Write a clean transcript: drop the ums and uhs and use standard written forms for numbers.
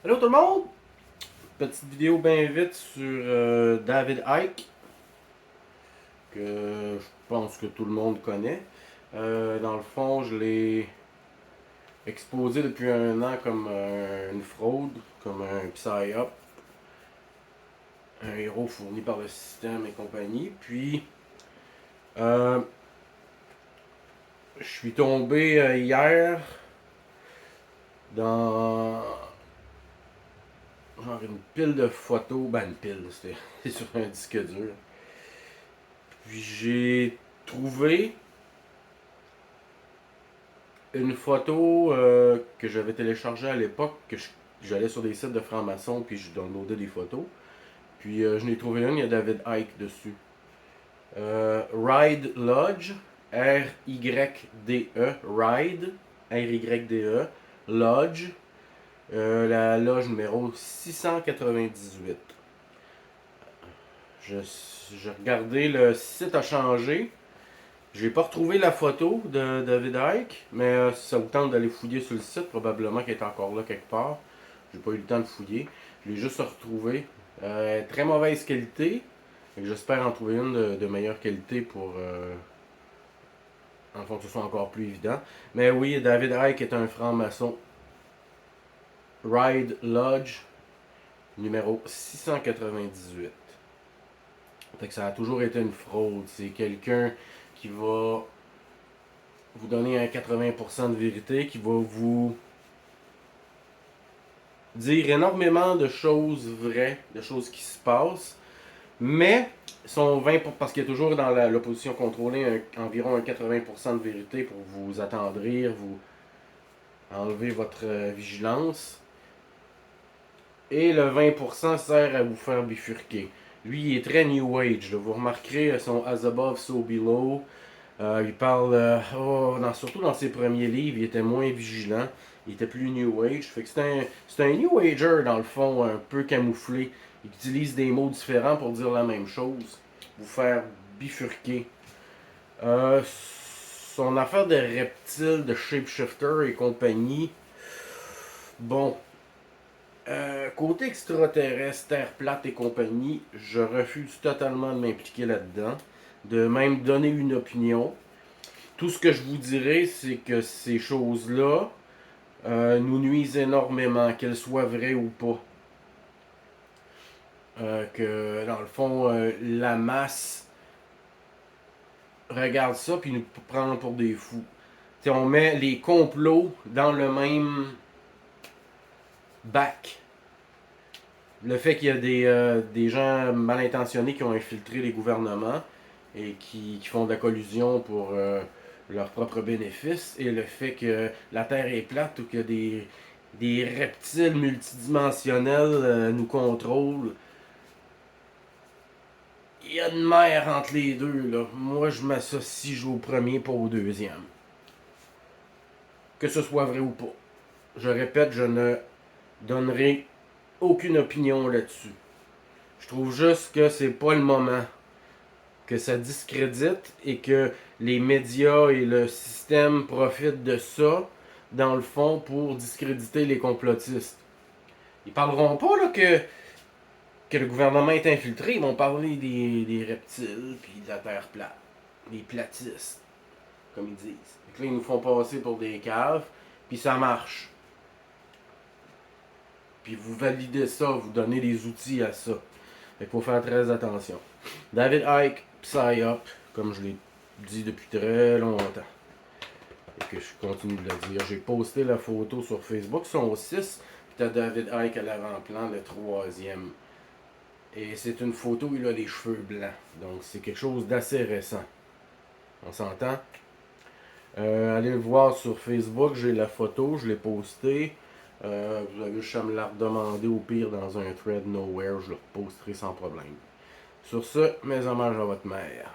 Hello tout le monde! Petite vidéo bien vite sur David Icke, que je pense que tout le monde connaît. Dans le fond, je l'ai exposé depuis un an comme une fraude, comme un psy-up, un héros fourni par le système et compagnie. Puis, euh, je suis tombé hier dans genre une pile de photos, ben une pile, c'était sur un disque dur. Puis j'ai trouvé une photo que j'avais téléchargée à l'époque, j'allais sur des sites de francs-maçons puis je downloadais des photos. Puis je n'ai trouvé une, il y a David Icke dessus. Ride Lodge, R-Y-D-E, Ride, R-Y-D-E, Lodge, la loge numéro 698. J'ai regardé, le site a changé. J'ai pas retrouvé la photo de David Icke, mais si ça vous tente d'aller fouiller sur le site, probablement qu'elle est encore là quelque part. J'ai pas eu le temps de fouiller. Je l'ai juste retrouvé. Très mauvaise qualité. J'espère en trouver une de meilleure qualité pour en fond que ce soit encore plus évident. Mais oui, David Icke est un franc-maçon. Ride Lodge, numéro 698. Fait que ça a toujours été une fraude. C'est quelqu'un qui va vous donner un 80% de vérité, qui va vous dire énormément de choses vraies, de choses qui se passent, mais son 20%, parce qu'il y a toujours dans l'opposition contrôlée environ un 80% de vérité pour vous attendrir, vous enlever votre vigilance, et le 20% sert à vous faire bifurquer. Lui, il est très New Age. Là. Vous remarquerez son As Above, So Below. Il parle, surtout dans ses premiers livres, il était moins vigilant. Il était plus New Age. Fait que c'est un New Ager, dans le fond, un peu camouflé. Il utilise des mots différents pour dire la même chose. Vous faire bifurquer. Son affaire de reptiles, de shapeshifter et compagnie. Bon, côté extraterrestre, terre plate et compagnie, je refuse totalement de m'impliquer là-dedans, de même donner une opinion. Tout ce que je vous dirais, c'est que ces choses-là nous nuisent énormément, qu'elles soient vraies ou pas. Que dans le fond, la masse regarde ça puis nous prend pour des fous. T'sais, on met les complots dans le même bac. Le fait qu'il y a des gens mal intentionnés qui ont infiltré les gouvernements et qui font de la collusion pour leur propre bénéfice, et le fait que la Terre est plate ou que des reptiles multidimensionnels nous contrôlent. Il y a une mer entre les deux. Là. Moi, je m'associe au premier, pas au deuxième. Que ce soit vrai ou pas. Je répète, je ne donnerai aucune opinion là-dessus. Je trouve juste que c'est pas le moment, que ça discrédite et que les médias et le système profitent de ça, dans le fond, pour discréditer les complotistes. Ils parleront pas là, que le gouvernement est infiltré, ils vont parler des reptiles puis de la terre plate. Des platistes, comme ils disent. Donc là, ils nous font passer pour des caves, puis ça marche. Puis vous validez ça, vous donnez les outils à ça. Fait qu'il faut faire très attention. David Icke, Psy-Up, comme je l'ai dit depuis très longtemps. Et que je continue de le dire. J'ai posté la photo sur Facebook, ils sont 6, puis t'as David Icke à l'avant-plan, le troisième. Et c'est une photo où il a les cheveux blancs. Donc c'est quelque chose d'assez récent. On s'entend? Allez le voir sur Facebook, j'ai la photo, je l'ai postée. Vous avez juste à me la redemander au pire dans un thread nowhere, je le reposterai sans problème. Sur ce, mes hommages à votre mère.